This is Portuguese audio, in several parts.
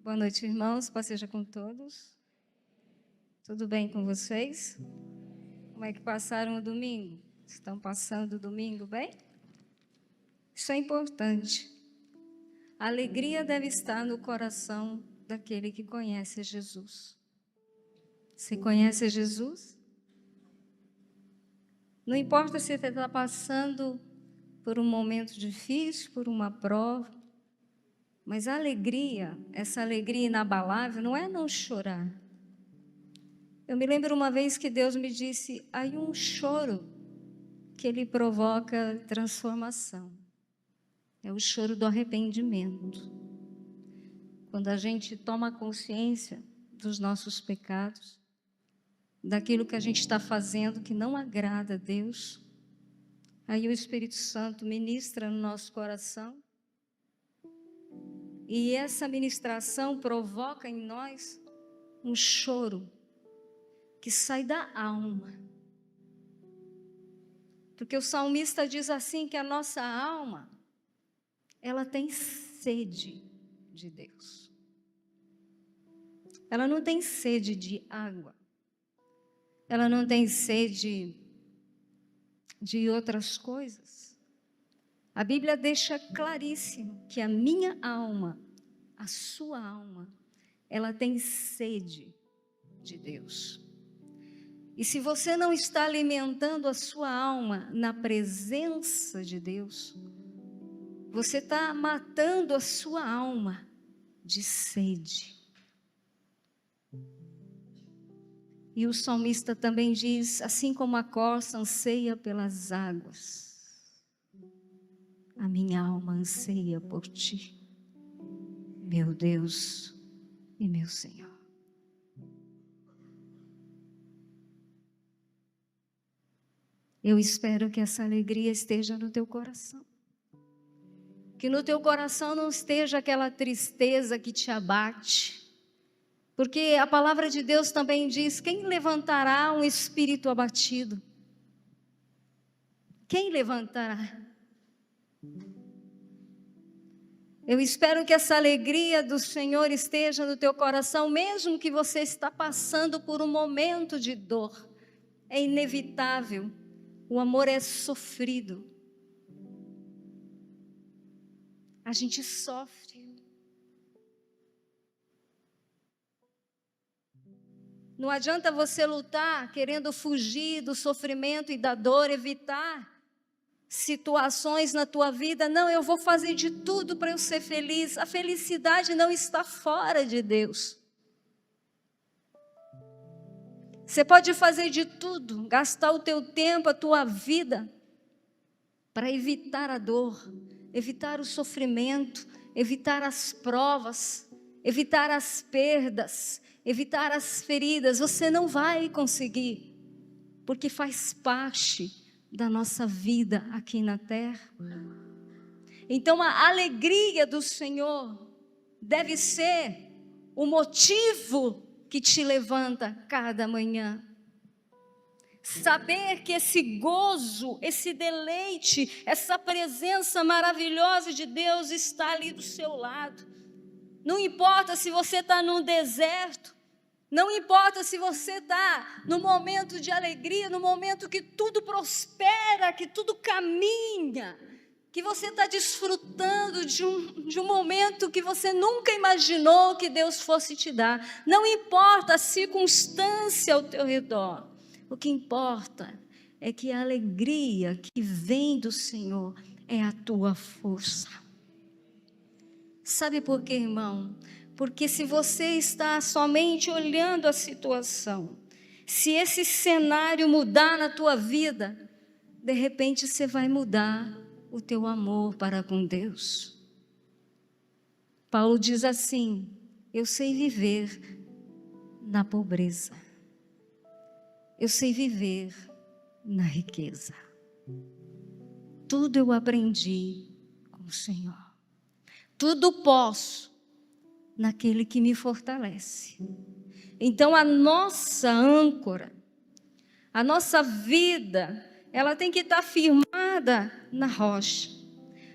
Boa noite, irmãos. Paz seja com todos. Tudo bem com vocês? Como é que passaram o domingo? Estão passando o domingo bem? Isso é importante. A alegria deve estar no coração daquele que conhece Jesus. Você conhece Jesus? Não importa se você está passando por um momento difícil, por uma prova, mas a alegria, essa alegria inabalável, não é não chorar. Eu me lembro uma vez que Deus me disse, há um choro que ele provoca transformação. É o choro do arrependimento. Quando a gente toma consciência dos nossos pecados, daquilo que a gente está fazendo que não agrada a Deus, aí o Espírito Santo ministra no nosso coração, e essa ministração provoca em nós um choro que sai da alma. Porque o salmista diz assim que a nossa alma, ela tem sede de Deus. Ela não tem sede de água. Ela não tem sede de outras coisas. A Bíblia deixa claríssimo que a minha alma, a sua alma, ela tem sede de Deus. E se você não está alimentando a sua alma na presença de Deus, você está matando a sua alma de sede. E o salmista também diz, assim como a corça anseia pelas águas, a minha alma anseia por ti, meu Deus e meu Senhor. Eu espero que essa alegria esteja no teu coração. Que no teu coração não esteja aquela tristeza que te abate. Porque a palavra de Deus também diz, quem levantará um espírito abatido? Quem levantará? Eu espero que essa alegria do Senhor esteja no teu coração, mesmo que você está passando por um momento de dor. É inevitável. O amor é sofrido. A gente sofre. Não adianta você lutar querendo fugir do sofrimento e da dor, evitar situações na tua vida. Não, eu vou fazer de tudo para eu ser feliz. A felicidade não está fora de Deus. Você pode fazer de tudo, gastar o teu tempo, a tua vida, para evitar a dor, evitar o sofrimento, evitar as provas, evitar as perdas, evitar as feridas. Você não vai conseguir, porque faz parte da nossa vida aqui na terra. Então a alegria do Senhor deve ser o motivo que te levanta cada manhã. Saber que esse gozo, esse deleite, essa presença maravilhosa de Deus está ali do seu lado. Não importa se você está num deserto, não importa se você está no momento de alegria, no momento que tudo prospera, que tudo caminha, que você está desfrutando de um momento que você nunca imaginou que Deus fosse te dar. Não importa a circunstância ao teu redor, o que importa é que a alegria que vem do Senhor é a tua força. Sabe por quê, irmão? Porque se você está somente olhando a situação, se esse cenário mudar na tua vida, de repente você vai mudar o teu amor para com Deus. Paulo diz assim, eu sei viver na pobreza. Eu sei viver na riqueza. Tudo eu aprendi com o Senhor. Tudo posso naquele que me fortalece. Então a nossa âncora, a nossa vida, ela tem que estar firmada na rocha.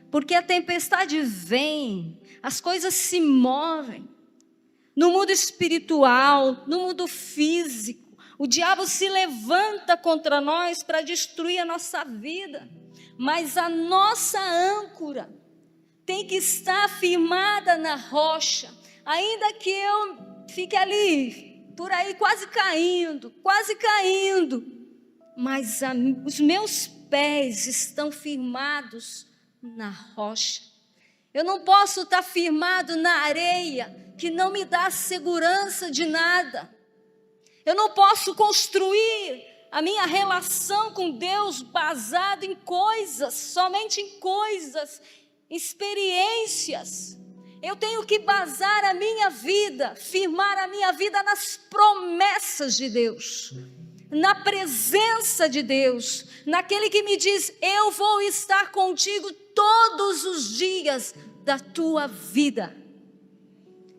Porque a tempestade vem, as coisas se movem, no mundo espiritual, no mundo físico. O diabo se levanta contra nós para destruir a nossa vida, mas a nossa âncora tem que estar firmada na rocha, ainda que eu fique ali, por aí quase caindo, mas os meus pés estão firmados na rocha. Eu não posso estar firmado na areia, que não me dá segurança de nada. Eu não posso construir a minha relação com Deus baseado em coisas, somente em coisas, experiências. Eu tenho que basar a minha vida, firmar a minha vida nas promessas de Deus, na presença de Deus, naquele que me diz: eu vou estar contigo todos os dias da tua vida.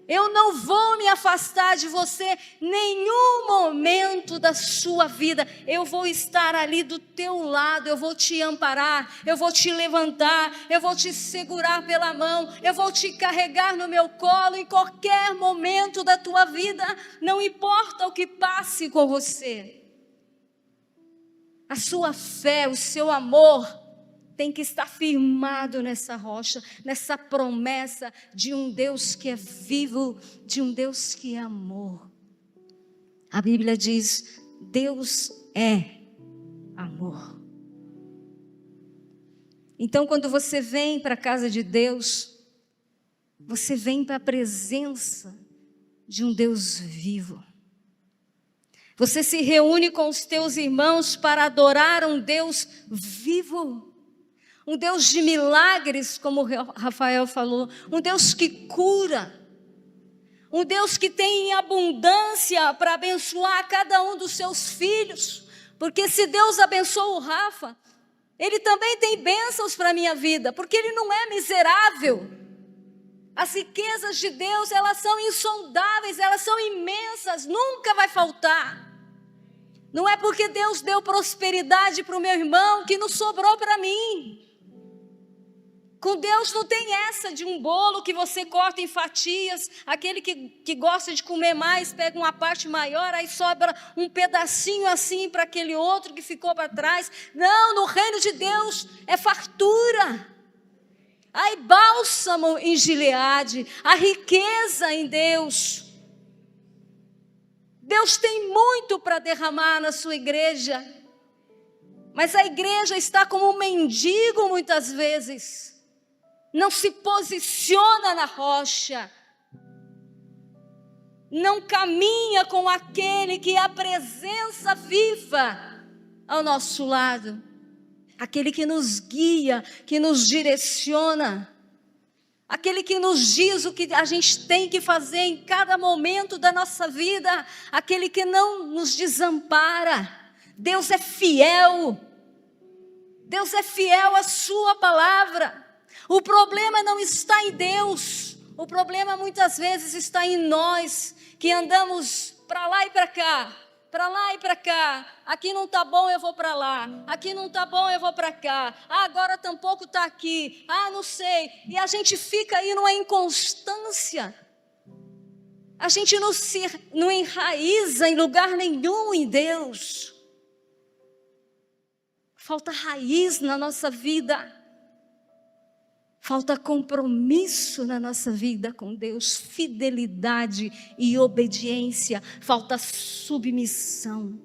Eu não vou me afastar de você nenhum momento da sua vida. Eu vou estar ali do teu lado, eu vou te amparar, eu vou te levantar, eu vou te segurar pela mão, eu vou te carregar no meu colo em qualquer momento da tua vida, não importa o que passe com você. A sua fé, o seu amor tem que estar firmado nessa rocha, nessa promessa de um Deus que é vivo, de um Deus que é amor. A Bíblia diz: Deus é amor. Então, quando você vem para a casa de Deus, você vem para a presença de um Deus vivo. Você se reúne com os teus irmãos para adorar um Deus vivo. Um Deus de milagres, como o Rafael falou, um Deus que cura, um Deus que tem abundância para abençoar cada um dos seus filhos, porque se Deus abençoa o Rafa, Ele também tem bênçãos para a minha vida, porque Ele não é miserável. As riquezas de Deus, elas são insondáveis, elas são imensas, nunca vai faltar. Não é porque Deus deu prosperidade para o meu irmão que não sobrou para mim. Com Deus não tem essa de um bolo que você corta em fatias, aquele que gosta de comer mais, pega uma parte maior, aí sobra um pedacinho assim para aquele outro que ficou para trás. Não, no reino de Deus é fartura. Há bálsamo em Gileade, há riqueza em Deus. Deus tem muito para derramar na sua igreja, mas a igreja está como um mendigo muitas vezes. Não se posiciona na rocha, não caminha com aquele que é a presença viva ao nosso lado, aquele que nos guia, que nos direciona, aquele que nos diz o que a gente tem que fazer em cada momento da nossa vida, aquele que não nos desampara. Deus é fiel à sua palavra. O problema não está em Deus, o problema muitas vezes está em nós, que andamos para lá e para cá, para lá e para cá. Aqui não está bom, eu vou para lá. Aqui não está bom, eu vou para cá. Agora tampouco está aqui. Não sei. E a gente fica aí numa inconstância. A gente não enraiza em lugar nenhum em Deus. Falta raiz na nossa vida. Falta compromisso na nossa vida com Deus, fidelidade e obediência, falta submissão.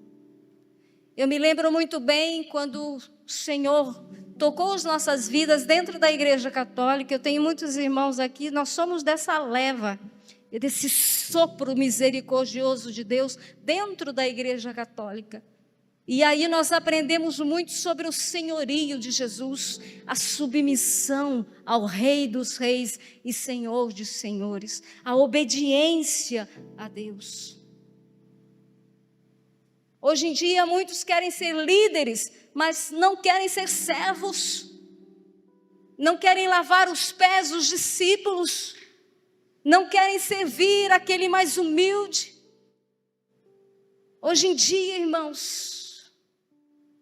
Eu me lembro muito bem quando o Senhor tocou as nossas vidas dentro da Igreja Católica. Eu tenho muitos irmãos aqui, nós somos dessa leva, desse sopro misericordioso de Deus dentro da Igreja Católica. E aí nós aprendemos muito sobre o senhorio de Jesus, a submissão ao Rei dos Reis e Senhor dos Senhores, a obediência a Deus. Hoje em dia muitos querem ser líderes, mas não querem ser servos, não querem lavar os pés dos discípulos, não querem servir aquele mais humilde. Hoje em dia, irmãos,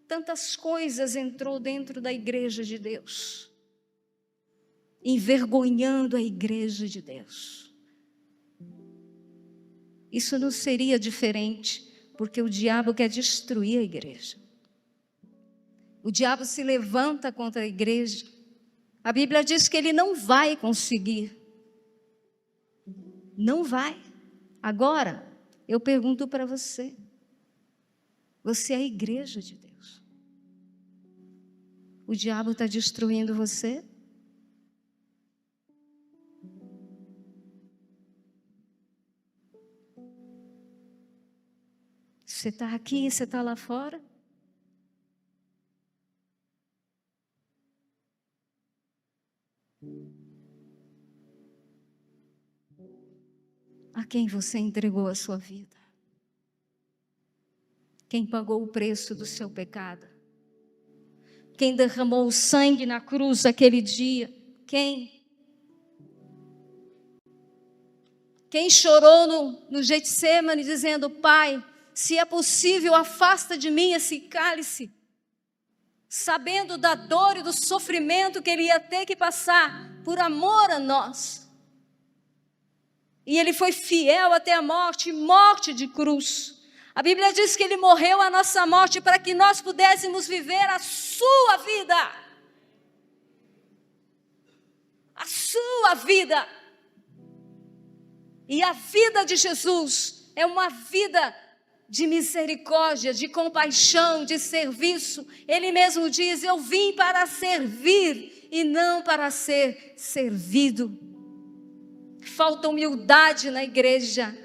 tantas coisas entrou dentro da igreja de Deus, envergonhando a igreja de Deus. isso não seria diferente, porque o diabo quer destruir a igreja. O diabo se levanta contra a igreja. A Bíblia diz que ele não vai conseguir. Não vai. Agora, eu pergunto para você: você é a igreja de Deus? O diabo está destruindo você? Você está aqui, você está lá fora? A quem você entregou a sua vida? Quem pagou o preço do seu pecado? Quem derramou o sangue na cruz aquele dia? Quem? Quem chorou no Getsemane dizendo: Pai, se é possível, afasta de mim esse cálice, sabendo da dor e do sofrimento que ele ia ter que passar por amor a nós. E ele foi fiel até a morte, morte de cruz. A Bíblia diz que ele morreu a nossa morte para que nós pudéssemos viver a sua vida. A sua vida. E a vida de Jesus é uma vida de misericórdia, de compaixão, de serviço. Ele mesmo diz: eu vim para servir e não para ser servido. Falta humildade na igreja.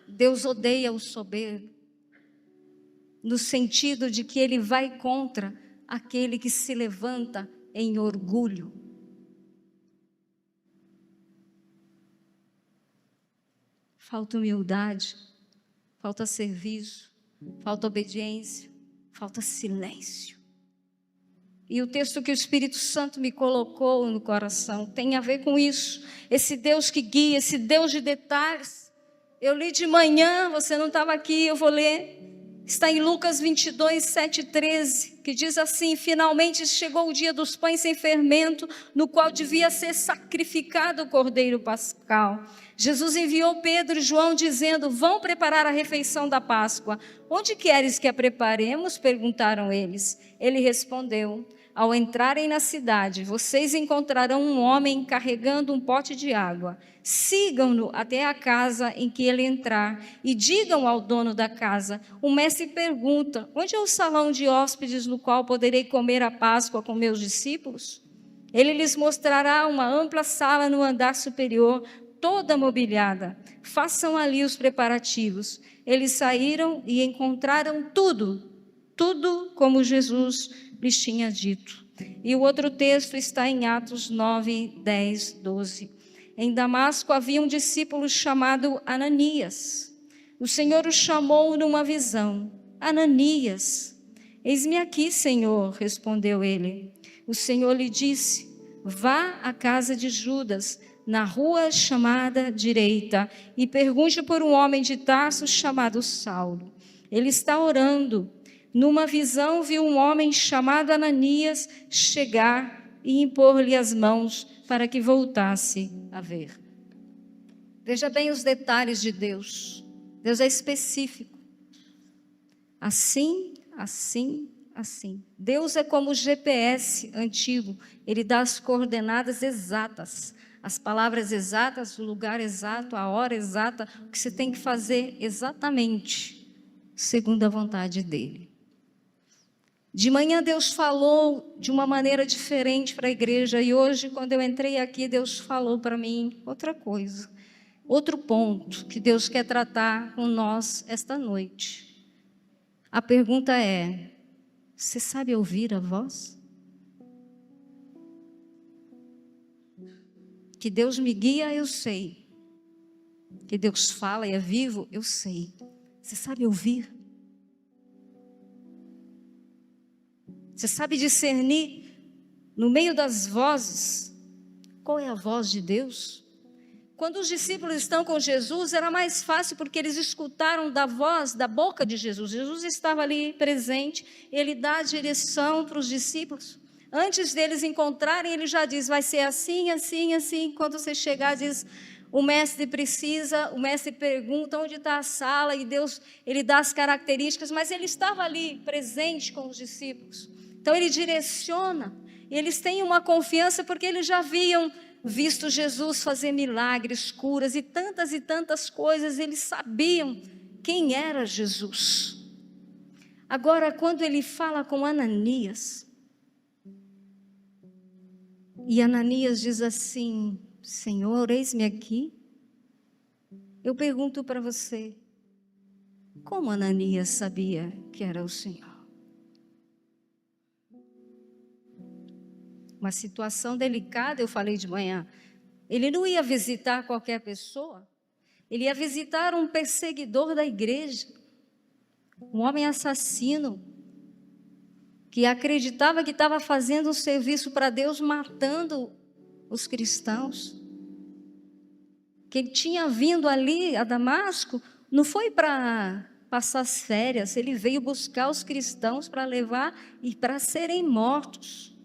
Deus odeia o soberbo, no sentido de que ele vai contra aquele que se levanta em orgulho. Falta humildade, falta serviço, falta obediência, falta silêncio. E o texto que o Espírito Santo me colocou no coração tem a ver com isso. Esse Deus que guia, esse Deus de detalhes. Eu li de manhã, você não estava aqui, eu vou ler. Está em Lucas 22, 7 e 13, que diz assim: finalmente chegou o dia dos pães sem fermento, no qual devia ser sacrificado o cordeiro pascal. Jesus enviou Pedro e João dizendo: vão preparar a refeição da Páscoa. Onde queres que a preparemos? Perguntaram eles. Ele respondeu: ao entrarem na cidade, vocês encontrarão um homem carregando um pote de água. Sigam-no até a casa em que ele entrar e digam ao dono da casa: o mestre pergunta, onde é o salão de hóspedes no qual poderei comer a Páscoa com meus discípulos? Ele lhes mostrará uma ampla sala no andar superior, toda mobiliada. Façam ali os preparativos. Eles saíram e encontraram tudo como Jesus lhes tinha dito. E o outro texto está em Atos 9, 10, 12. Em Damasco havia um discípulo chamado Ananias. O Senhor o chamou numa visão: Ananias. Eis-me aqui, Senhor, respondeu ele. O Senhor lhe disse: vá à casa de Judas, na rua chamada Direita, e pergunte por um homem de Tarso chamado Saulo. Ele está orando. Numa visão viu um homem chamado Ananias chegar e impor-lhe as mãos para que voltasse a ver. Veja bem os detalhes de Deus. Deus é específico. Assim, assim, assim. Deus é como o GPS antigo. Ele dá as coordenadas exatas, as palavras exatas, o lugar exato, a hora exata, o que você tem que fazer exatamente, segundo a vontade dele. De manhã Deus falou de uma maneira diferente para a igreja, e hoje, quando eu entrei aqui, Deus falou para mim outra coisa, outro ponto que Deus quer tratar com nós esta noite. A pergunta é: você sabe ouvir a voz? Que Deus me guia, eu sei. Que Deus fala e é vivo, eu sei. Você sabe ouvir? Você sabe discernir no meio das vozes qual é a voz de Deus? Quando os discípulos estão com Jesus, era mais fácil porque eles escutaram da voz, da boca de Jesus. Jesus estava ali presente, ele dá a direção para os discípulos. Antes deles encontrarem, ele já diz, vai ser assim, assim, assim. Quando você chegar, diz, o mestre pergunta onde está a sala, e Deus, ele dá as características, mas ele estava ali, presente com os discípulos. Então, ele direciona, e eles têm uma confiança, porque eles já haviam visto Jesus fazer milagres, curas, e tantas coisas, eles sabiam quem era Jesus. Agora, quando ele fala com Ananias, e Ananias diz assim, Senhor, eis-me aqui. Eu pergunto para você, como Ananias sabia que era o Senhor? Uma situação delicada, eu falei de manhã. Ele não ia visitar qualquer pessoa, ele ia visitar um perseguidor da igreja, um homem assassino, que acreditava que estava fazendo um serviço para Deus, matando os cristãos. Que ele tinha vindo ali a Damasco, não foi para passar as férias, ele veio buscar os cristãos para levar e para serem mortos.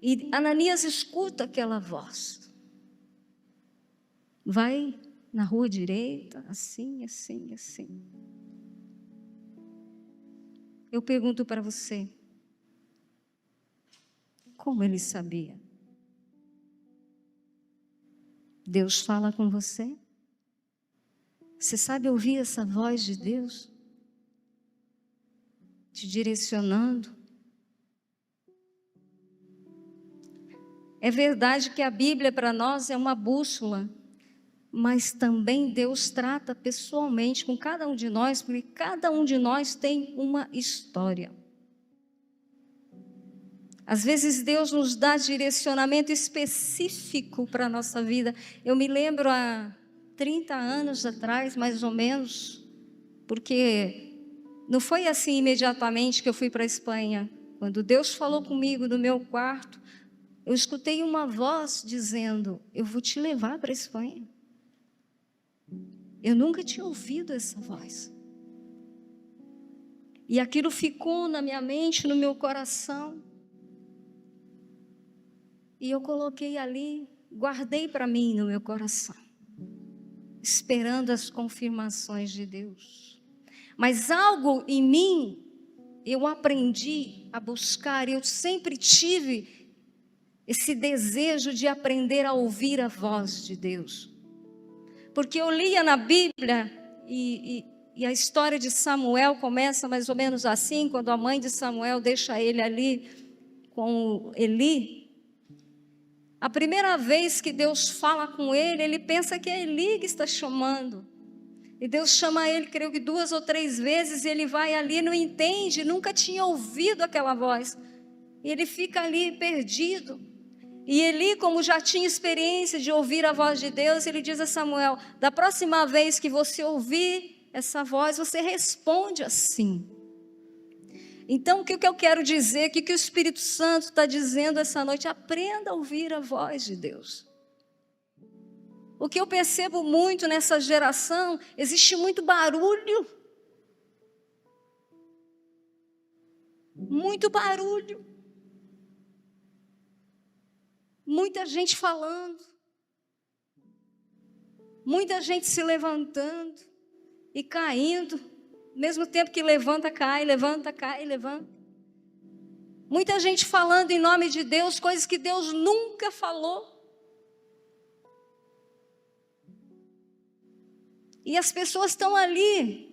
E Ananias escuta aquela voz. Vai na rua direita, assim, assim, assim. Eu pergunto para você, como ele sabia? Deus fala com você? Você sabe ouvir essa voz de Deus? Te direcionando? É verdade que a Bíblia para nós é uma bússola, mas também Deus trata pessoalmente com cada um de nós, porque cada um de nós tem uma história. Às vezes Deus nos dá direcionamento específico para a nossa vida. Eu me lembro há 30 anos atrás, mais ou menos, porque não foi assim imediatamente que eu fui para a Espanha. Quando Deus falou comigo no meu quarto, eu escutei uma voz dizendo, eu vou te levar para a Espanha. Eu nunca tinha ouvido essa voz. E aquilo ficou na minha mente, no meu coração. E eu coloquei ali, guardei para mim no meu coração, esperando as confirmações de Deus. Mas algo em mim, eu aprendi a buscar, eu sempre tive esse desejo de aprender a ouvir a voz de Deus. Porque eu lia na Bíblia e a história de Samuel começa mais ou menos assim, quando a mãe de Samuel deixa ele ali com Eli. A primeira vez que Deus fala com ele, ele pensa que é Eli que está chamando. E Deus chama ele, creio que 2 ou 3 vezes, e ele vai ali, não entende, nunca tinha ouvido aquela voz. E ele fica ali perdido. E Eli, como já tinha experiência de ouvir a voz de Deus, ele diz a Samuel, da próxima vez que você ouvir essa voz, você responde assim. Então, o que eu quero dizer, o que o Espírito Santo está dizendo essa noite? Aprenda a ouvir a voz de Deus. O que eu percebo muito nessa geração, existe muito barulho. Muito barulho. Muita gente falando. Muita gente se levantando e caindo. Mesmo tempo que levanta, cai, levanta, cai, levanta. Muita gente falando em nome de Deus, coisas que Deus nunca falou. E as pessoas estão ali,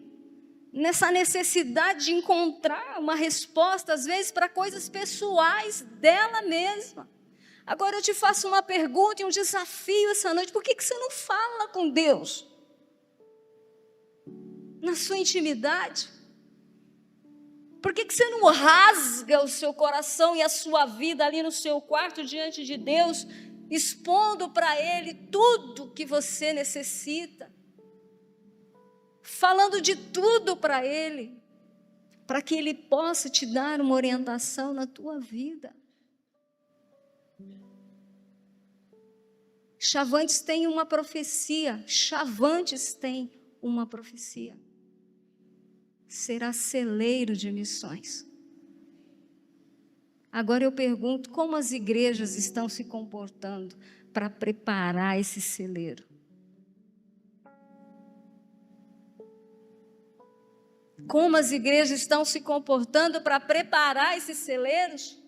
nessa necessidade de encontrar uma resposta, às vezes, para coisas pessoais dela mesma. Agora eu te faço uma pergunta e um desafio essa noite. Por que você não fala com Deus? Na sua intimidade? Por que você não rasga o seu coração e a sua vida ali no seu quarto diante de Deus, expondo para Ele tudo que você necessita, falando de tudo para Ele, para que Ele possa te dar uma orientação na tua vida? Chavantes tem uma profecia, Chavantes tem uma profecia. Será celeiro de missões. Agora eu pergunto, como as igrejas estão se comportando para preparar esse celeiro? Como as igrejas estão se comportando para preparar esses celeiros?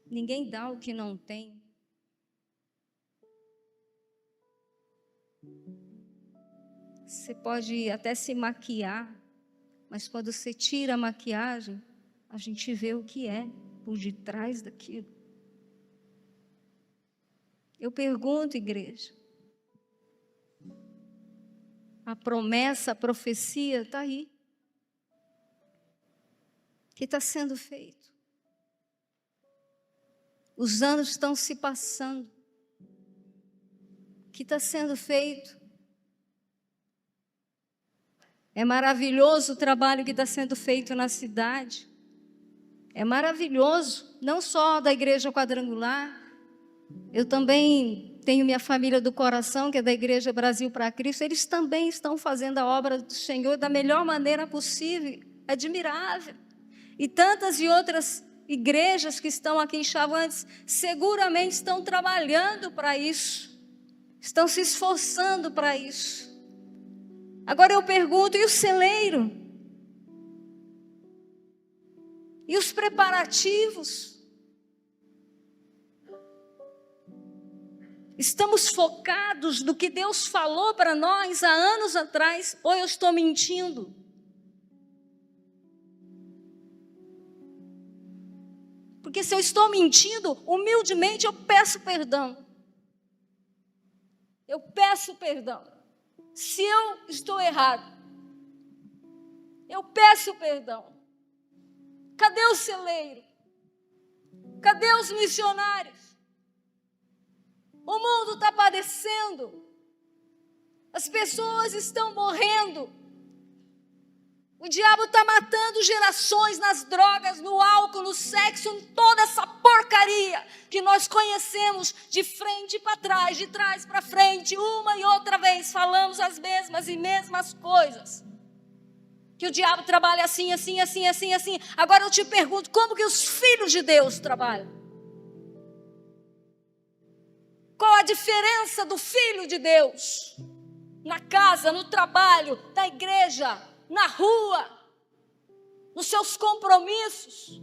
Ninguém dá o que não tem. Você pode até se maquiar, mas quando você tira a maquiagem, a gente vê o que é por detrás daquilo. Eu pergunto, igreja, a promessa, a profecia está aí. O que está sendo feito? Os anos estão se passando. O que está sendo feito? É maravilhoso o trabalho que está sendo feito na cidade. É maravilhoso, não só da Igreja Quadrangular. Eu também tenho minha família do coração, que é da Igreja Brasil para Cristo. Eles também estão fazendo a obra do Senhor da melhor maneira possível. Admirável. E tantas e outras igrejas que estão aqui em Chavantes seguramente estão trabalhando para isso. Estão se esforçando para isso. Agora eu pergunto, e o celeiro? E os preparativos? Estamos focados no que Deus falou para nós há anos atrás, ou eu estou mentindo? Porque se eu estou mentindo, humildemente eu peço perdão. Eu peço perdão. Se eu estou errado, eu peço perdão. Cadê o celeiro? Cadê os missionários? O mundo está padecendo. As pessoas estão morrendo. O diabo está matando gerações nas drogas, no álcool, no sexo, em toda essa porcaria que nós conhecemos de frente para trás, de trás para frente, uma e outra vez falamos as mesmas e mesmas coisas. Que o diabo trabalha assim, assim, assim, assim, assim. Agora eu te pergunto, como que os filhos de Deus trabalham? Qual a diferença do filho de Deus? Na casa, no trabalho, na igreja, na rua, nos seus compromissos.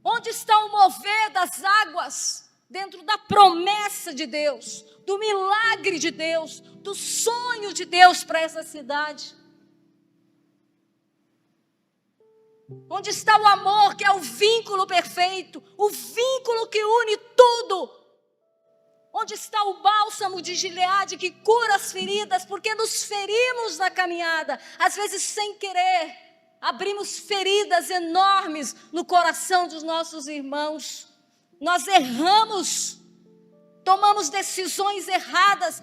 Onde está o mover das águas dentro da promessa de Deus, do milagre de Deus, do sonho de Deus para essa cidade? Onde está o amor, que é o vínculo perfeito, o vínculo que une tudo? Onde está o bálsamo de Gileade que cura as feridas, porque nos ferimos na caminhada, às vezes sem querer, abrimos feridas enormes no coração dos nossos irmãos. Nós erramos, tomamos decisões erradas,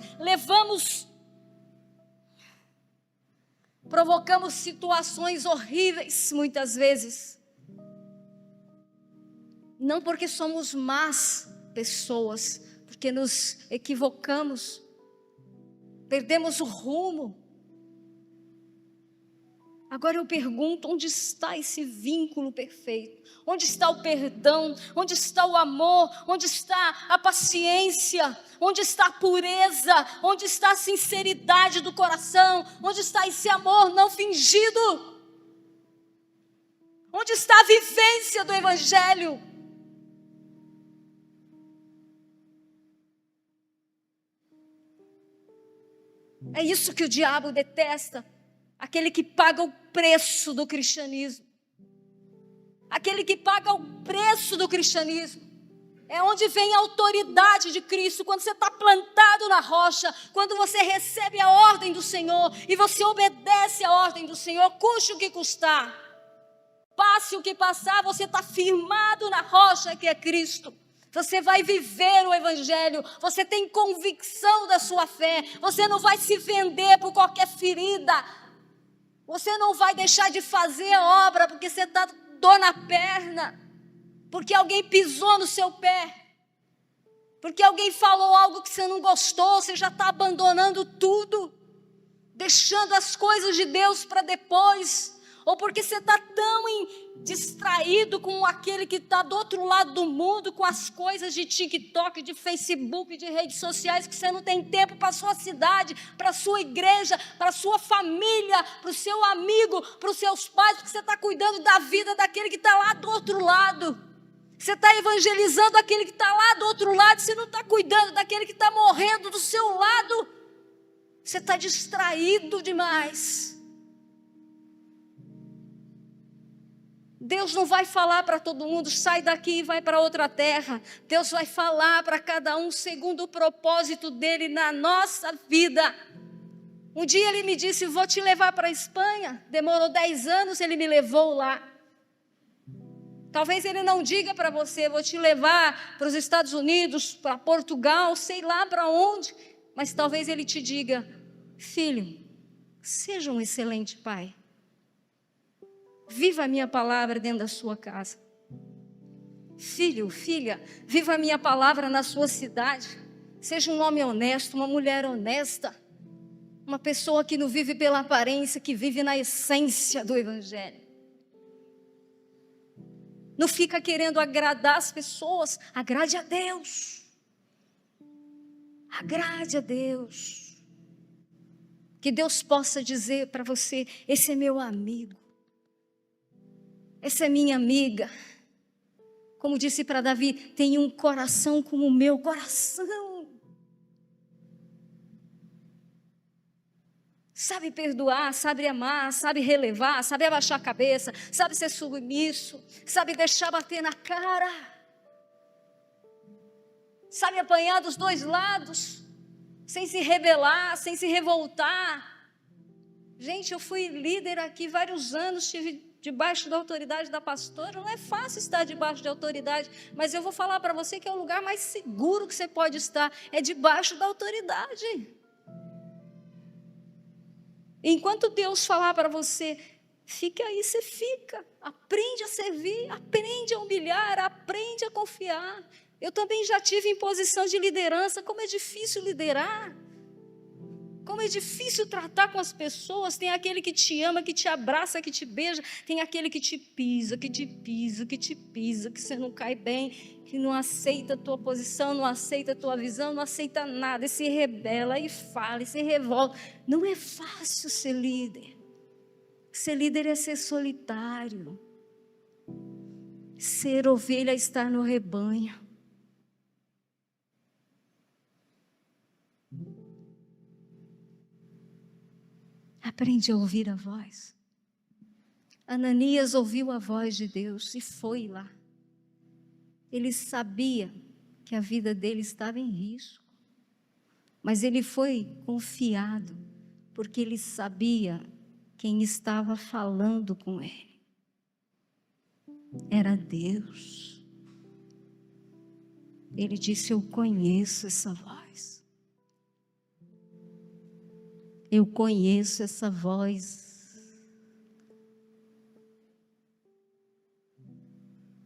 provocamos situações horríveis muitas vezes. Não porque somos más pessoas, porque nos equivocamos, perdemos o rumo. Agora eu pergunto, onde está esse vínculo perfeito? Onde está o perdão? Onde está o amor? Onde está a paciência? Onde está a pureza? Onde está a sinceridade do coração? Onde está esse amor não fingido? Onde está a vivência do Evangelho? É isso que o diabo detesta. Aquele que paga o preço do cristianismo. Aquele que paga o preço do cristianismo. É onde vem a autoridade de Cristo. Quando você está plantado na rocha. Quando você recebe a ordem do Senhor. E você obedece a ordem do Senhor. Custe o que custar. Passe o que passar. Você está firmado na rocha que é Cristo. Você vai viver o Evangelho, você tem convicção da sua fé, você não vai se vender por qualquer ferida, você não vai deixar de fazer a obra porque você está dor na perna, porque alguém pisou no seu pé, Porque alguém falou algo que você não gostou, você já está abandonando tudo, deixando as coisas de Deus para depois. Ou porque você está tão distraído com aquele que está do outro lado do mundo, com as coisas de TikTok, de Facebook, de redes sociais, que você não tem tempo para a sua cidade, para a sua igreja, para a sua família, para o seu amigo, para os seus pais, porque você está cuidando da vida daquele que está lá do outro lado. Você está evangelizando aquele que está lá do outro lado, você não está cuidando daquele que está morrendo do seu lado. Você está distraído demais. Deus não vai falar para todo mundo, sai daqui e vai para outra terra. Deus vai falar para cada um segundo o propósito dele na nossa vida. Um dia ele me disse, vou te levar para a Espanha. Demorou 10 anos, ele me levou lá. Talvez ele não diga para você, vou te levar para os Estados Unidos, para Portugal, sei lá para onde. Mas talvez ele te diga, filho, seja um excelente pai. Viva a minha palavra dentro da sua casa. Filho, filha, viva a minha palavra na sua cidade. Seja um homem honesto, uma mulher honesta. Uma pessoa que não vive pela aparência, que vive na essência do Evangelho. Não fica querendo agradar as pessoas, agrade a Deus. Agrade a Deus. Que Deus possa dizer para você, esse é meu amigo. Essa é minha amiga. Como disse para Davi, tem um coração como o meu coração. Sabe perdoar, sabe amar, sabe relevar, sabe abaixar a cabeça, sabe ser submisso, sabe deixar bater na cara. Sabe apanhar dos dois lados, sem se rebelar, sem se revoltar. Gente, eu fui líder aqui vários anos, estive debaixo da autoridade da pastora. Não é fácil estar debaixo de autoridade, mas eu vou falar para você que é o lugar mais seguro que você pode estar, é debaixo da autoridade. Enquanto Deus falar para você, fica aí, você fica. Aprende a servir, aprende a humilhar, aprende a confiar. Eu também já tive em posição de liderança, como é difícil liderar. Como é difícil tratar com as pessoas. Tem aquele que te ama, que te abraça, que te beija. Tem aquele que te pisa, que te pisa, que te pisa, que você não cai bem, que não aceita a tua posição, não aceita a tua visão, não aceita nada, e se rebela, e fala, e se revolta. Não é fácil ser líder. Ser líder é ser solitário. Ser ovelha é estar no rebanho. Aprende a ouvir a voz. Ananias ouviu a voz de Deus e foi lá. Ele sabia que a vida dele estava em risco, mas ele foi confiado, porque ele sabia quem estava falando com ele. Era Deus. Ele disse, eu conheço essa voz. Eu conheço essa voz.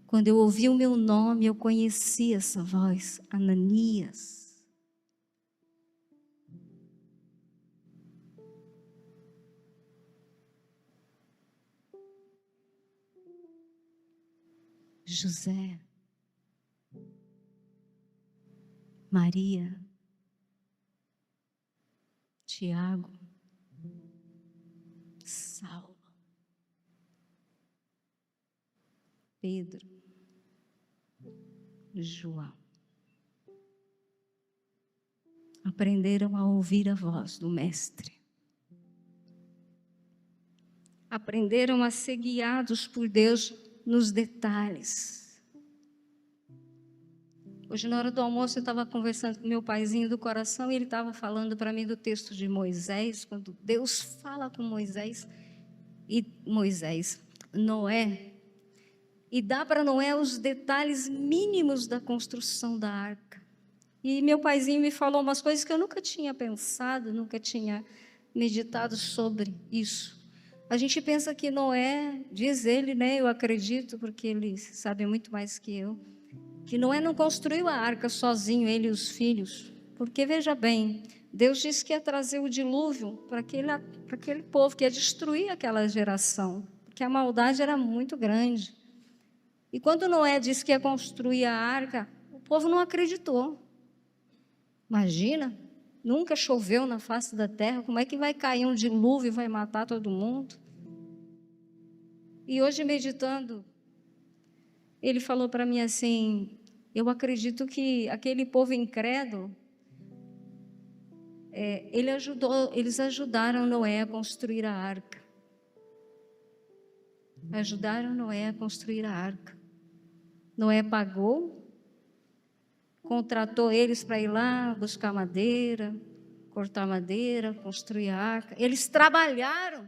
Quando eu ouvi o meu nome, eu conheci essa voz, Ananias. José, Maria, Tiago, Saulo, Pedro, João, aprenderam a ouvir a voz do Mestre. Aprenderam a ser guiados por Deus nos detalhes. Hoje, na hora do almoço, eu estava conversando com meu paizinho do coração e ele estava falando para mim do texto de Moisés, quando Deus fala com Moisés, Noé, e dá para Noé os detalhes mínimos da construção da arca. E meu paizinho me falou umas coisas que eu nunca tinha pensado, nunca tinha meditado sobre isso. A gente pensa que Noé, diz ele, né, eu acredito, porque ele sabe muito mais que eu, que Noé não construiu a arca sozinho, ele e os filhos, porque, veja bem, Deus disse que ia trazer o dilúvio para aquele povo, que ia destruir aquela geração, porque a maldade era muito grande. E quando Noé disse que ia construir a arca, o povo não acreditou. Imagina, nunca choveu na face da terra, como é que vai cair um dilúvio e vai matar todo mundo? E hoje, meditando, ele falou para mim assim: eu acredito que aquele povo incrédulo, eles ajudaram Noé a construir a arca. Ajudaram Noé a construir a arca. Noé pagou, contratou eles para ir lá buscar madeira, cortar madeira, construir a arca. Eles trabalharam,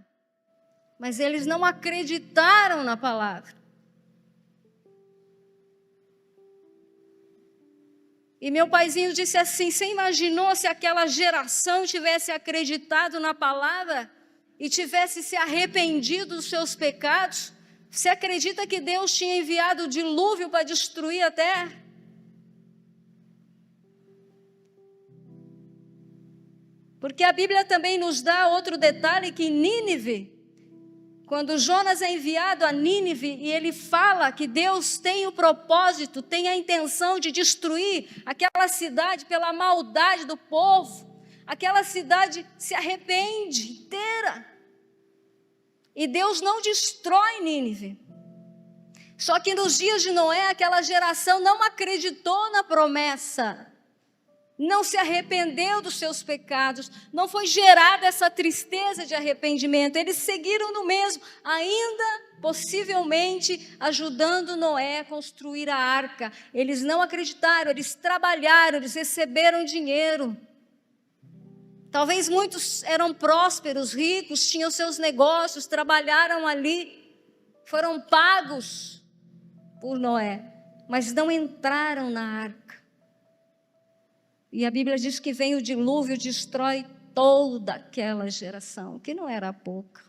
mas eles não acreditaram na palavra. E meu paizinho disse assim: você imaginou se aquela geração tivesse acreditado na palavra e tivesse se arrependido dos seus pecados? Você acredita que Deus tinha enviado o dilúvio para destruir a terra? Porque a Bíblia também nos dá outro detalhe, que Nínive, quando Jonas é enviado a Nínive e ele fala que Deus tem o propósito, tem a intenção de destruir aquela cidade pela maldade do povo, aquela cidade se arrepende inteira. E Deus não destrói Nínive. Só que nos dias de Noé, aquela geração não acreditou na promessa, não se arrependeu dos seus pecados, não foi gerada essa tristeza de arrependimento. Eles seguiram no mesmo, ainda possivelmente ajudando Noé a construir a arca. Eles não acreditaram, eles trabalharam, eles receberam dinheiro. Talvez muitos eram prósperos, ricos, tinham seus negócios, trabalharam ali, foram pagos por Noé, mas não entraram na arca. E a Bíblia diz que vem o dilúvio, destrói toda aquela geração, que não era pouca,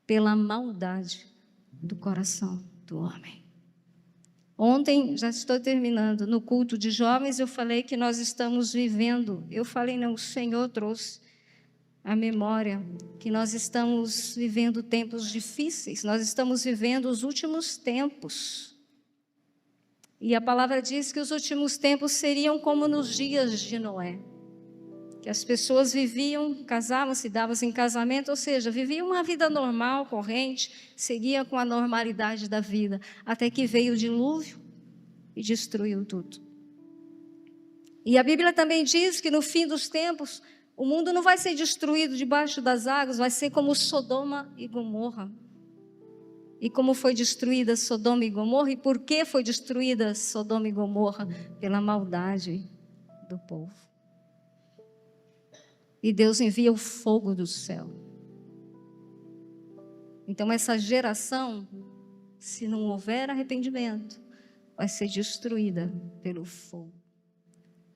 pela maldade do coração do homem. Ontem, já estou terminando, no culto de jovens eu falei que nós estamos vivendo, o Senhor trouxe à memória que nós estamos vivendo tempos difíceis, nós estamos vivendo os últimos tempos. E a palavra diz que os últimos tempos seriam como nos dias de Noé, que as pessoas viviam, casavam-se, davam-se em casamento, ou seja, viviam uma vida normal, corrente, seguiam com a normalidade da vida, até que veio o dilúvio e destruiu tudo. E a Bíblia também diz que no fim dos tempos, o mundo não vai ser destruído debaixo das águas, vai ser como Sodoma e Gomorra. E como foi destruída Sodoma e Gomorra? E por que foi destruída Sodoma e Gomorra? Pela maldade do povo. E Deus envia o fogo do céu. Então essa geração, se não houver arrependimento, vai ser destruída pelo fogo.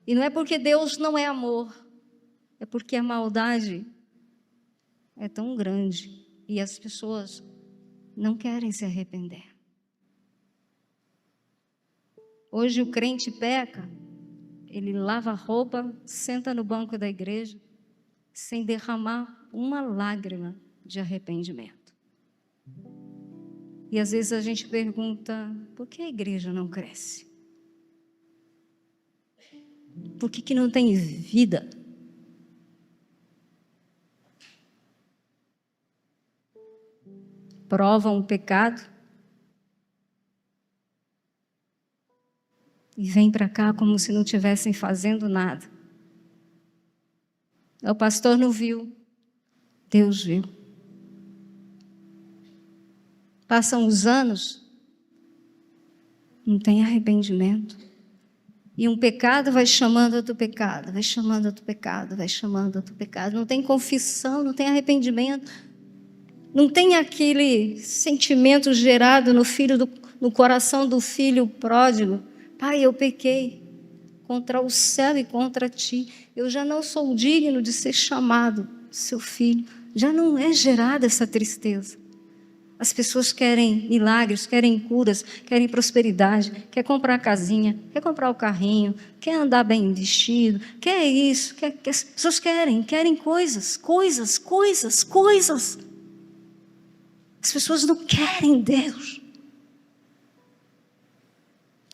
E não é porque Deus não é amor, é porque a maldade é tão grande e as pessoas não querem se arrepender. Hoje o crente peca, ele lava a roupa, senta no banco da igreja, sem derramar uma lágrima de arrependimento. E às vezes a gente pergunta, por que a igreja não cresce? Por que não tem vida? Provam o pecado e vêm para cá como se não estivessem fazendo nada. O pastor não viu, Deus viu. Passam os anos, não tem arrependimento. E um pecado vai chamando outro pecado, vai chamando outro pecado, vai chamando outro pecado. Não tem confissão, não tem arrependimento. Não tem aquele sentimento gerado no coração do filho pródigo. Pai, eu pequei contra o céu e contra ti. Eu já não sou digno de ser chamado seu filho. Já não é gerada essa tristeza. As pessoas querem milagres, querem curas, querem prosperidade, quer comprar a casinha, quer comprar o carrinho, quer andar bem vestido, quer isso, as pessoas querem coisas. As pessoas não querem Deus.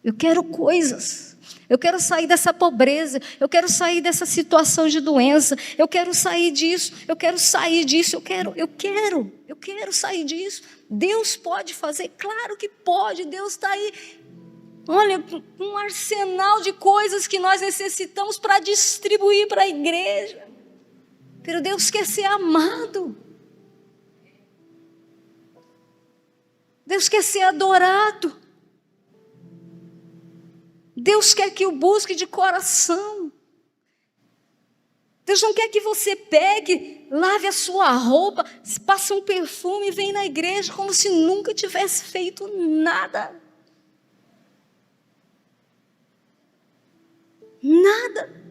Eu quero coisas. Eu quero sair dessa pobreza, eu quero sair dessa situação de doença, eu quero sair disso, eu quero sair disso. Deus pode fazer? Claro que pode, Deus está aí. Olha, um arsenal de coisas que nós necessitamos para distribuir para a igreja. Pero Deus quer ser amado. Deus quer ser adorado. Deus quer que o busque de coração. Deus não quer que você pegue, lave a sua roupa, passe um perfume e venha na igreja como se nunca tivesse feito nada. Nada.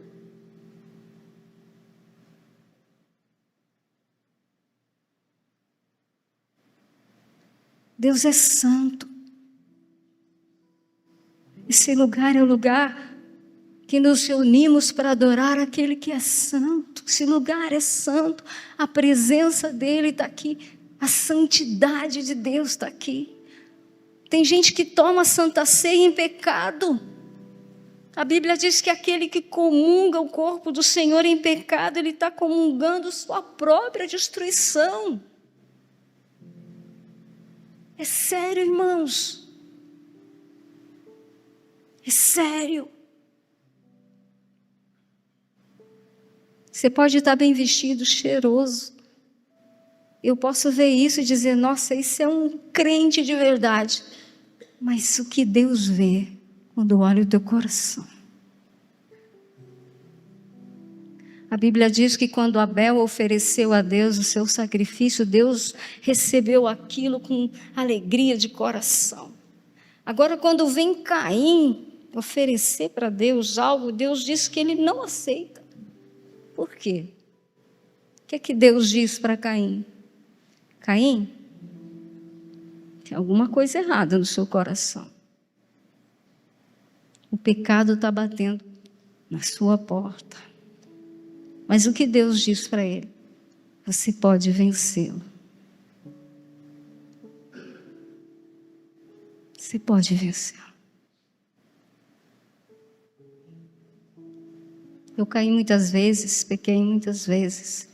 Deus é santo. Esse lugar é o lugar que nos reunimos para adorar aquele que é santo. Esse lugar é santo, a presença dele está aqui, a santidade de Deus está aqui. Tem gente que toma a Santa Ceia em pecado. A Bíblia diz que aquele que comunga o corpo do Senhor em pecado, ele está comungando sua própria destruição. É sério, irmãos. É sério. Você pode estar bem vestido, cheiroso. Eu posso ver isso e dizer, nossa, isso é um crente de verdade. Mas o que Deus vê quando olha o teu coração? A Bíblia diz que quando Abel ofereceu a Deus o seu sacrifício, Deus recebeu aquilo com alegria de coração. Agora, quando vem Caim oferecer para Deus algo, Deus diz que ele não aceita. Por quê? O que é que Deus diz para Caim? Caim, tem alguma coisa errada no seu coração. O pecado está batendo na sua porta. Mas o que Deus diz para ele? Você pode vencê-lo. Você pode vencê-lo. Eu caí muitas vezes, pequei muitas vezes.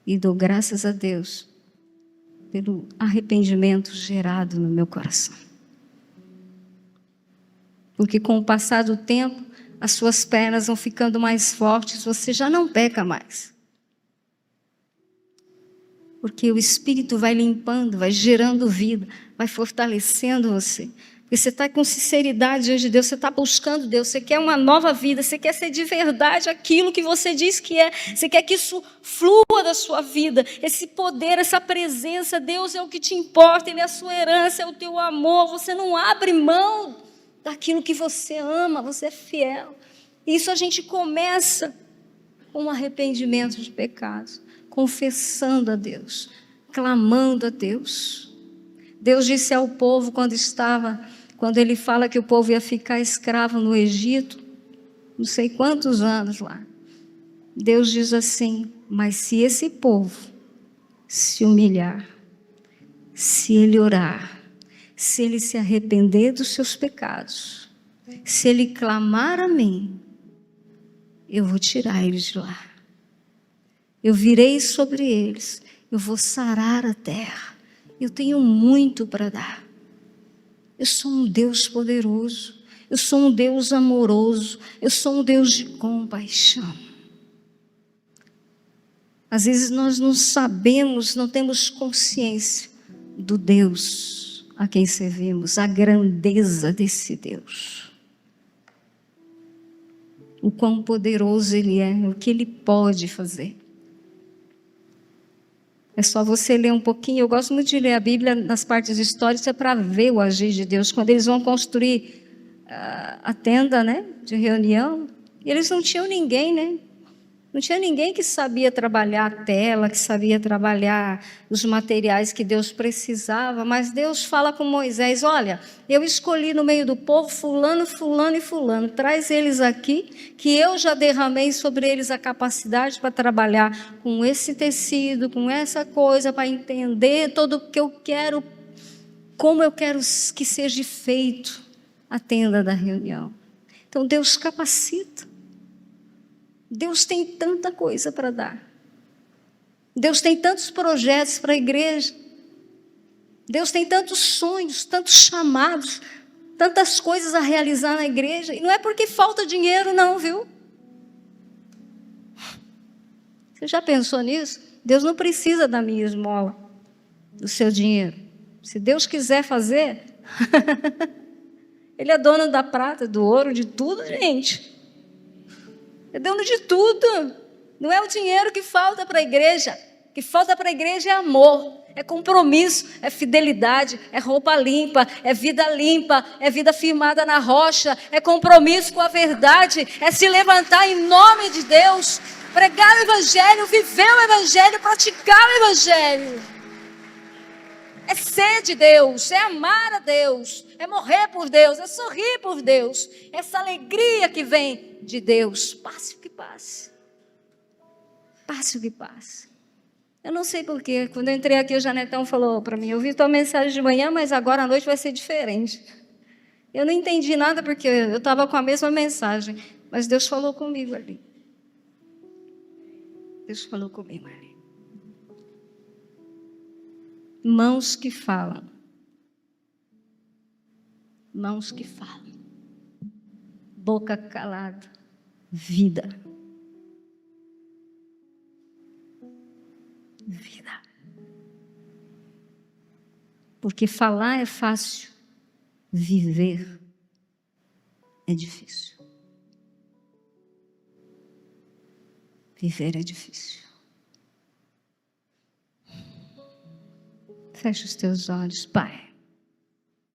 E dou graças a Deus pelo arrependimento gerado no meu coração. Porque com o passar do tempo, as suas pernas vão ficando mais fortes, você já não peca mais. Porque o Espírito vai limpando, vai gerando vida, vai fortalecendo você. Porque você está com sinceridade diante de Deus, você está buscando Deus, você quer uma nova vida, você quer ser de verdade aquilo que você diz que é, você quer que isso flua da sua vida, esse poder, essa presença, Deus é o que te importa, Ele é a sua herança, é o teu amor, você não abre mão daquilo que você ama, você é fiel. E isso a gente começa com um arrependimento de pecados, confessando a Deus, clamando a Deus. Deus disse ao povo quando ele fala que o povo ia ficar escravo no Egito, não sei quantos anos lá. Deus diz assim, mas se esse povo se humilhar, se ele orar, se ele se arrepender dos seus pecados, se ele clamar a mim, eu vou tirar eles de lá. Eu virei sobre eles, eu vou sarar a terra. Eu tenho muito para dar. Eu sou um Deus poderoso, eu sou um Deus amoroso, eu sou um Deus de compaixão. Às vezes nós não sabemos, não temos consciência do Deus a quem servimos, a grandeza desse Deus. O quão poderoso Ele é, o que Ele pode fazer. É só você ler um pouquinho. Eu gosto muito de ler a Bíblia nas partes históricas para ver o agir de Deus. Quando eles vão construir a tenda, né, de reunião, e eles não tinham ninguém, né? Não tinha ninguém que sabia trabalhar a tela, que sabia trabalhar os materiais que Deus precisava, mas Deus fala com Moisés: olha, eu escolhi no meio do povo fulano, fulano e fulano, traz eles aqui, que eu já derramei sobre eles a capacidade para trabalhar com esse tecido, com essa coisa, para entender tudo o que eu quero, como eu quero que seja feito a tenda da reunião. Então Deus capacita. Deus tem tanta coisa para dar. Deus tem tantos projetos para a igreja. Deus tem tantos sonhos, tantos chamados, tantas coisas a realizar na igreja. E não é porque falta dinheiro não, viu? Você já pensou nisso? Deus não precisa da minha esmola, do seu dinheiro. Se Deus quiser fazer, Ele é dono da prata, do ouro, de tudo, gente. É dono de tudo. Não é o dinheiro que falta para a igreja. O que falta para a igreja é amor, é compromisso, é fidelidade, é roupa limpa, é vida firmada na rocha, é compromisso com a verdade, é se levantar em nome de Deus, pregar o evangelho, viver o evangelho, praticar o evangelho. É ser de Deus, é amar a Deus, é morrer por Deus, é sorrir por Deus. Essa alegria que vem de Deus, passe o que passe. Passe o que passe. Eu não sei porquê, quando eu entrei aqui o Janetão falou para mim: eu vi tua mensagem de manhã, mas agora à noite vai ser diferente. Eu não entendi nada porque eu estava com a mesma mensagem, mas Deus falou comigo ali. Deus falou comigo ali. Mãos que falam. Mãos que falam. Boca calada. Vida. Vida. Porque falar é fácil. Viver é difícil. Viver é difícil. Feche os teus olhos, Pai.